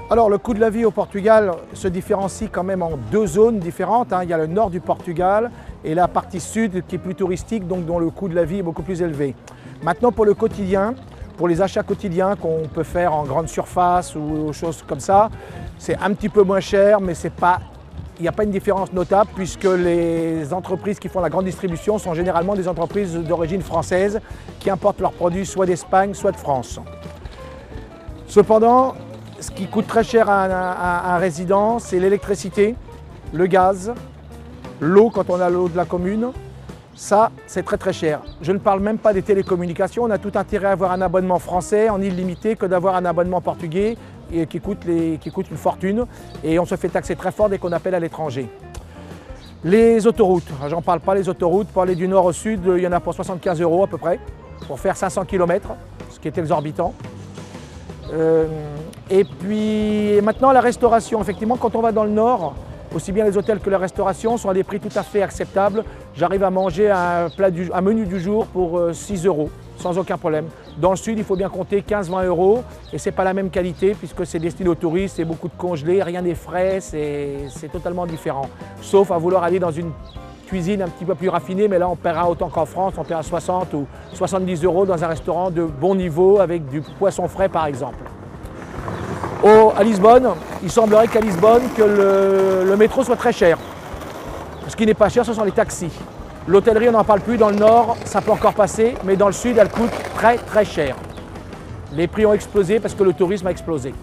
Alors le coût de la vie au Portugal se différencie quand même en deux zones différentes. Il y a le nord du Portugal et la partie sud qui est plus touristique, donc dont le coût de la vie est beaucoup plus élevé. Maintenant pour le quotidien, pour les achats quotidiens qu'on peut faire en grande surface ou choses comme ça, c'est un petit peu moins cher, mais il n'y a pas une différence notable puisque les entreprises qui font la grande distribution sont généralement des entreprises d'origine française qui importent leurs produits soit d'Espagne, soit de France. Cependant, ce qui coûte très cher à un résident, c'est l'électricité, le gaz, l'eau quand on a l'eau de la commune. Ça, c'est très très cher. Je ne parle même pas des télécommunications. On a tout intérêt à avoir un abonnement français en illimité que d'avoir un abonnement portugais qui coûte une fortune. Et on se fait taxer très fort dès qu'on appelle à l'étranger. Les autoroutes, j'en parle pas, les autoroutes. Pour aller du nord au sud, il y en a pour 75 € à peu près, pour faire 500 km, ce qui est exorbitant. Et puis maintenant la restauration, effectivement quand on va dans le nord, aussi bien les hôtels que la restauration sont à des prix tout à fait acceptables. J'arrive à manger un menu du jour pour 6 € sans aucun problème. Dans le sud il faut bien compter 15-20 € et c'est pas la même qualité puisque c'est destiné aux touristes, c'est beaucoup de congelés, rien n'est frais, c'est totalement différent. Sauf à vouloir aller dans une cuisine un petit peu plus raffinée, mais là on paiera autant qu'en France, on paiera 60 ou 70 € dans un restaurant de bon niveau avec du poisson frais par exemple. À Lisbonne, il semblerait qu'à Lisbonne que le métro soit très cher. Ce qui n'est pas cher, ce sont les taxis. L'hôtellerie, on n'en parle plus, dans le nord, ça peut encore passer, mais dans le sud, elle coûte très très cher. Les prix ont explosé parce que le tourisme a explosé.